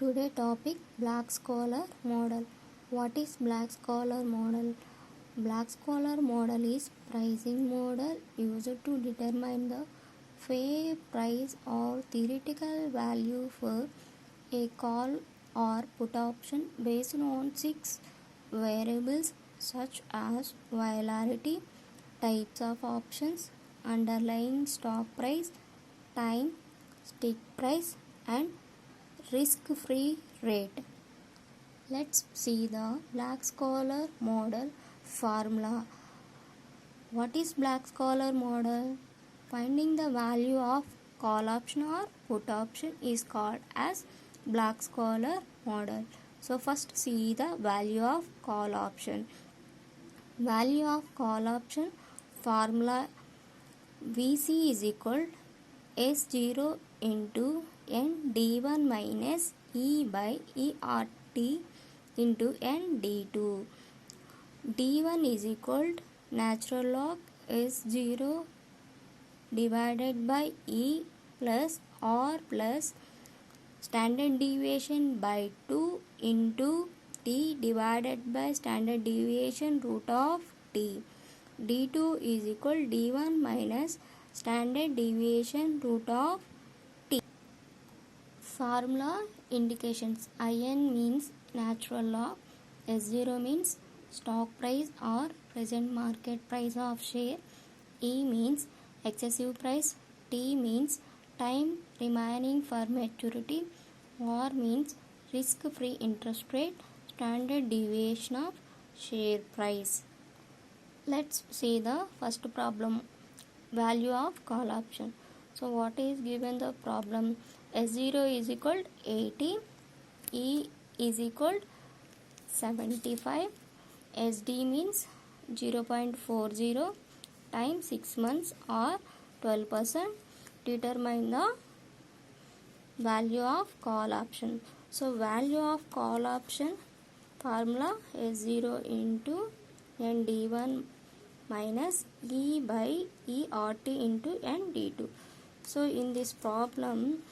Today topic Black-Scholes model. What is Black-Scholes model? Black-Scholes model is pricing model used to determine the fair price or theoretical value for a call or put option based on 6 variables such as volatility, types of options, underlying stock price, time, stick price, and risk-free rate. Let's see the Black-Scholes model formula. What is Black-Scholes model? Finding the value of call option or put option is called as Black-Scholes model. So first see the value of call option. Value of call option formula VC is equal S0 into N D1 minus E by ERT into N D2. D1 is equal to natural log S0 divided by E plus R plus standard deviation by 2 into T divided by standard deviation root of T. D2 is equal to D1 minus standard deviation root of T. Formula indications. IN means natural log, S0 means stock price or present market price of share, E means excessive price, T means time remaining for maturity, R means risk-free interest rate, standard deviation of share price. Let's see the first problem, value of call option. So what is given the problem? S0 is equal to 80, E is equal to 75, SD means 0.40, time 6 months or 12%. Determine the value of call option. So value of call option formula S0 into ND1 minus E by ERT into ND2. So in this problem,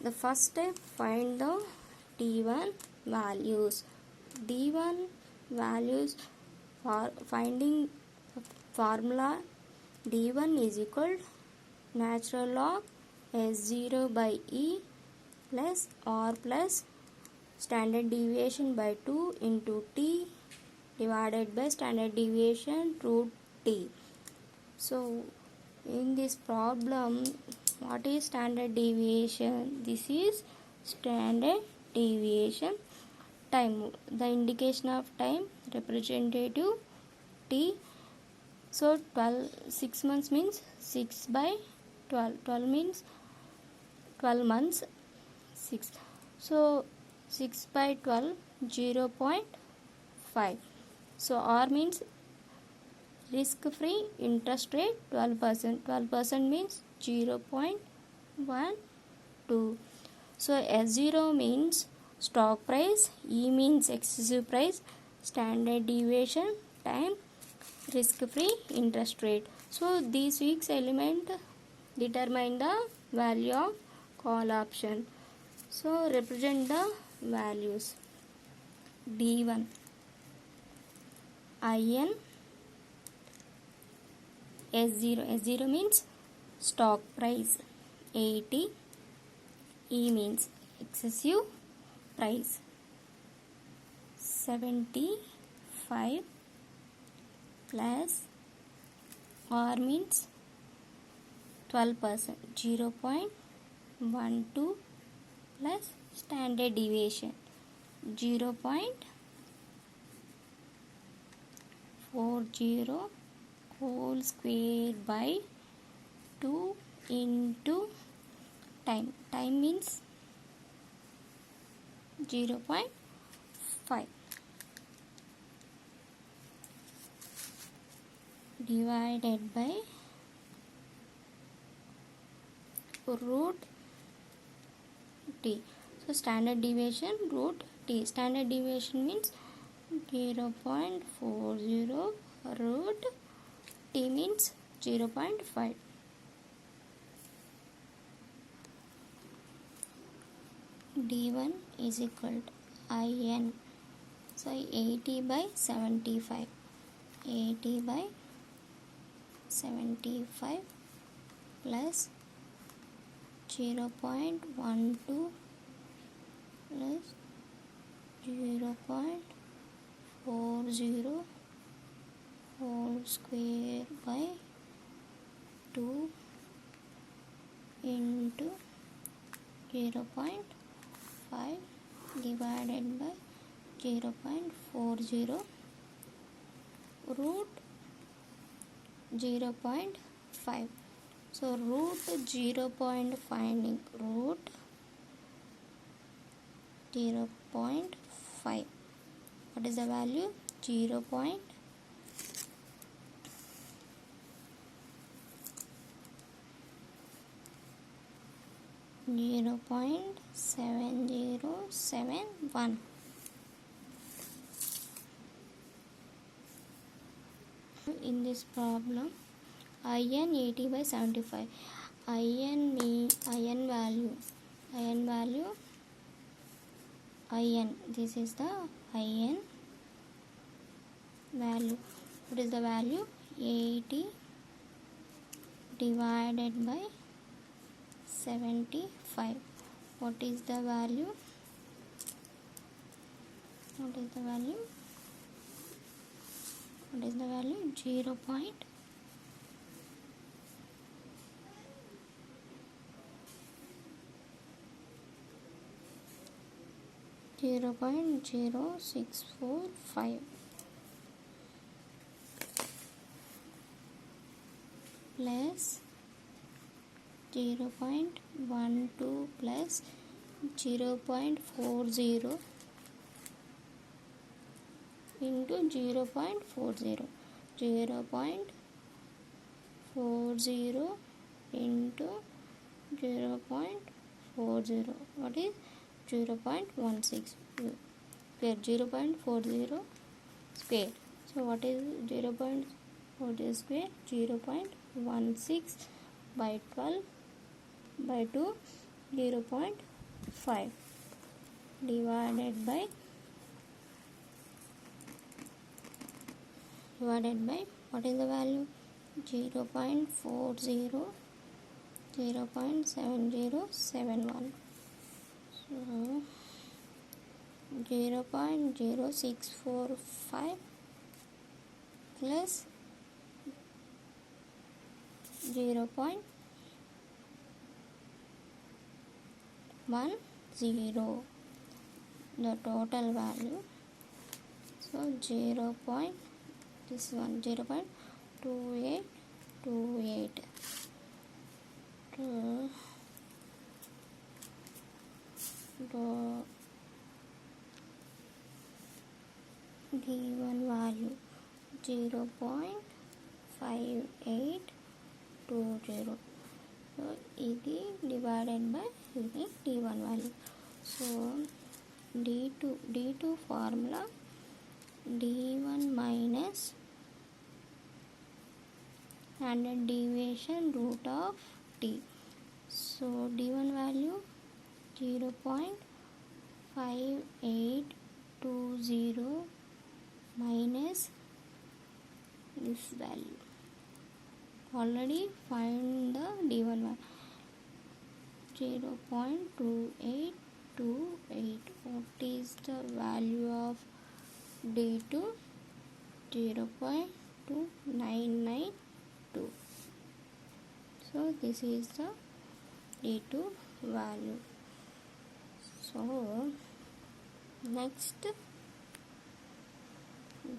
the first step, find the D1 values. D1 values for finding formula D1 is equal to natural log S0 by E plus R plus standard deviation by 2 into T divided by standard deviation root T. So in this problem, what is standard deviation? This is standard deviation. Time, the indication of time representative T. So 6 months means 6 by 12. 12 means 12 months, 6. So 6 by 12, 0.5. So R means risk-free interest rate 12%. 12% means 0.12. So S0 means stock price, E means excessive price, standard deviation, time, risk-free interest rate. So these week's element determine the value of call option. So represent the values. D1 IN S0. S0 means stock price. 80. E means excessive price. 75 plus R means 12%. 0.12 plus standard deviation 0.40 whole square by 2 into time. Time means 0.5 divided by root T. So standard deviation root T. Standard deviation means 0.40 root T means 0.5. d1 is equal to in. So 80 by 75, 80 by 75 plus 0.12 plus 0.40 whole square by 2 into 0.5 divided by 0.40 root 0.5. So root 0.5, root 0.5. What is the value? 0.5. 0.7071. In this problem, in 80 by 75, in value, this is the in value. What is the value? 80 divided by 75. What is the value? What is the value? 0. 0.0645 plus 0.12 plus 0.40 into 0.40, 0.40 into 0.40. What is 0.16? Square 0.40 square. So what is 0.40 square? 0.16 by 12 by 2, 0.5 divided by what is the value? 0.40, 0.7071. So 0.0645 plus 0.10, the total value. So 0.2828 d1 value 0.5820. So ఇది divided by ఇది d1 value. So d2 formula d1 minus standard deviation root of t. So d1 value 0.5820 minus this value. Already find the d1 value. 0.2828. What is the value of d2? 0.2992. So this is the d2 value. So next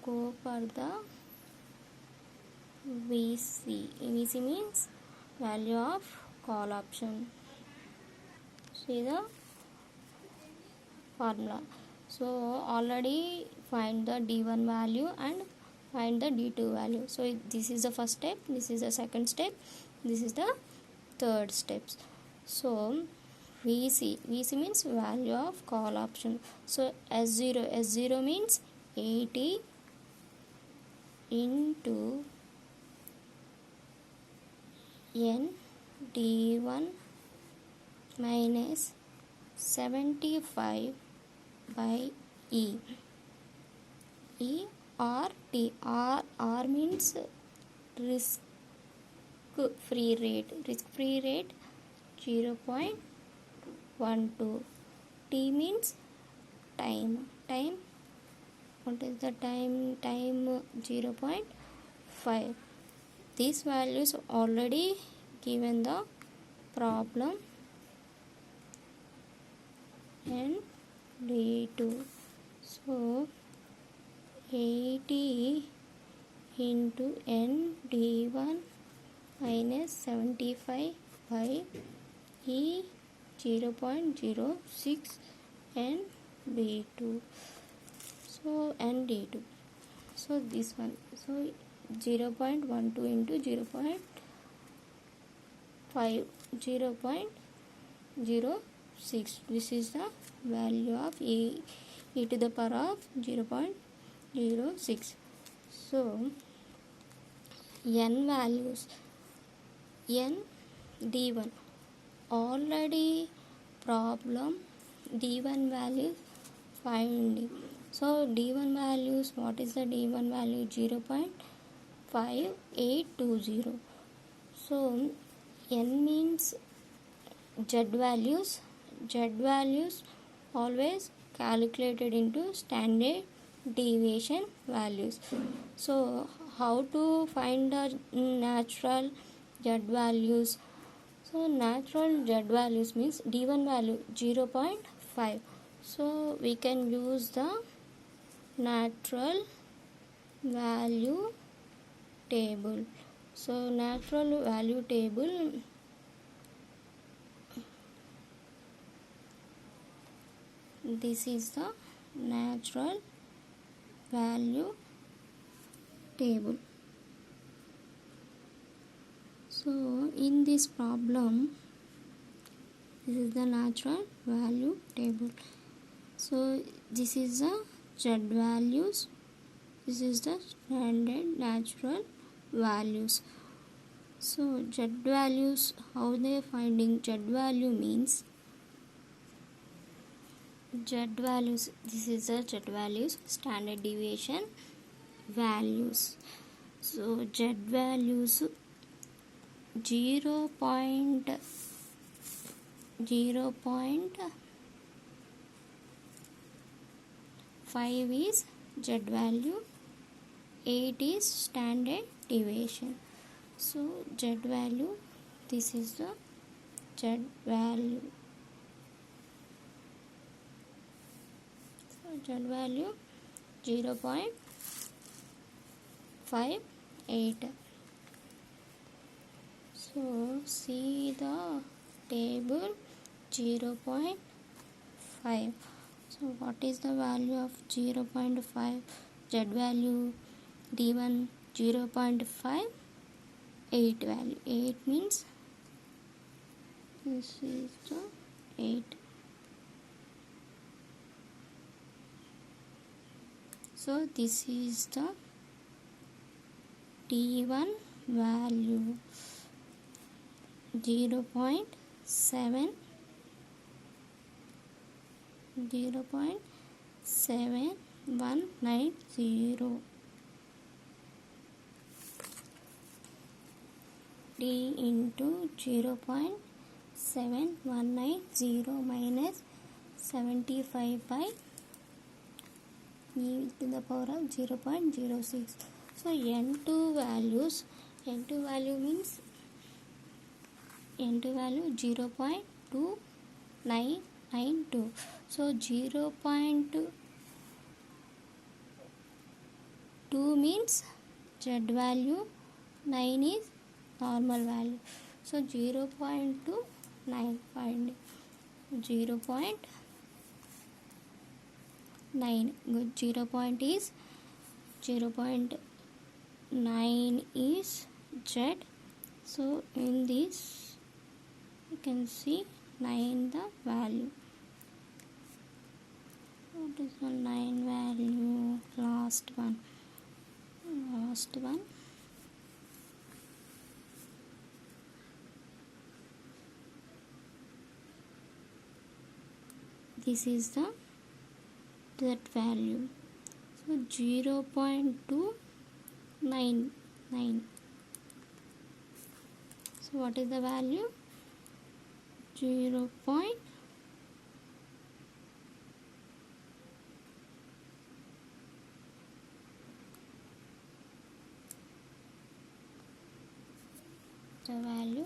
go for the VC. VC means value of call option. See the formula. So already find the d1 value and find the d2 value. So this is the first step, this is the second step, this is the third steps. So VC means value of call option. So S0 means 80 into n d1 minus 75 by E. E or T. R means risk free rate. Risk free rate 0.12. T means time. What is the time? Time 0.5. These values already given the problem and D2. So 80 into N D1 minus 75 by E 0.06 and D2. So and D2. So this one. So 0.12 into 0.5 0.06. This is the value of e to the power of 0.06. So n values, n d1 already problem d1 values finding. So d1 values, what is the d1 value? 0.5820. So n means z values. Z values always calculated into standard deviation values. So how to find the natural z values? So natural z values means d1 value 0.5. So we can use the natural value table. So natural value table, this is the natural value table. So in this problem, this is the natural value table. So this is the z values, this is the standard natural values. So z values, how they are finding? Z value means z values, this is the z values, standard deviation values. So z values 0.5 is z value, 8 is standard deviation. So z value, this is the z value. So z value 0.58. So see the table 0.5. So what is the value of 0.5? Z value d1 0.5, 8 value. 8 means this is the 8. So this is the d1 value 0.7 0.7190. D into 0.7190 minus 75 by e to the power of 0.06. So n2 values, n2 value means n2 value 0.2992. So 0.2 means z value, 9 is normal value. So 0.29 find 0.9. Good. 0.9 is z. So in this you can see 9 the value. What is the 9 value? Last one. this is the that value. So 0.299. So what is the value? 0. The value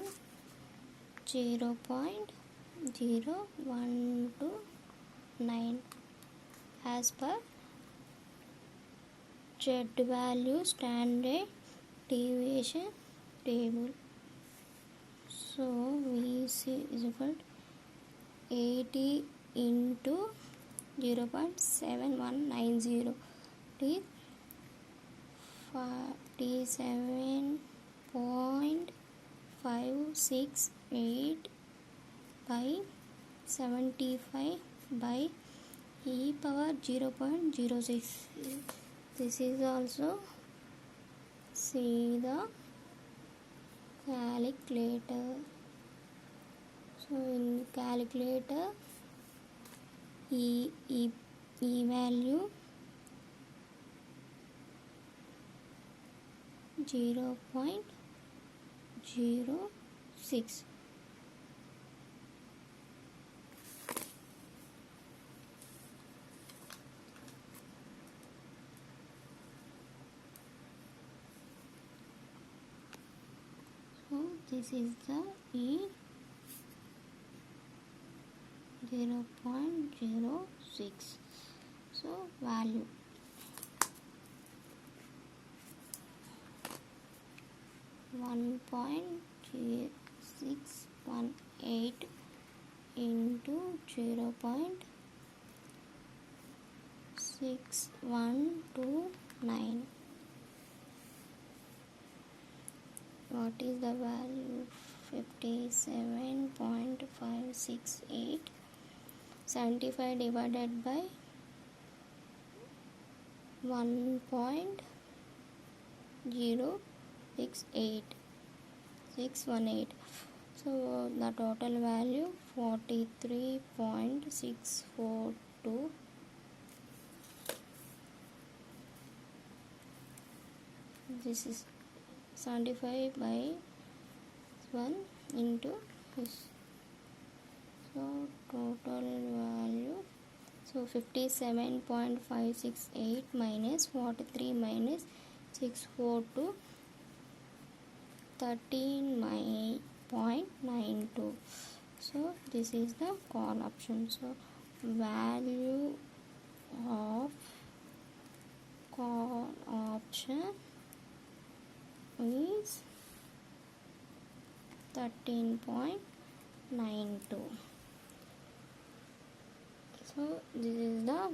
0.0129 as per Z value standard deviation table. So VC is equal to 80 into 0.7190 is 47.568 by 75 by e power 0.06. This is also see the calculator. So in calculator e value 0.06. So this is the E 0.06. So value 1.618 into 0.6129. What is the value? 57.568. 75 divided by 1.068618. So the total value 43.642. This is 75 by 1 into this. So total value, so 57.568 minus 43 minus 642, 13.92. So this is the call option. So value of call option is 13.92. So this is the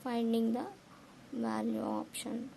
finding the value option.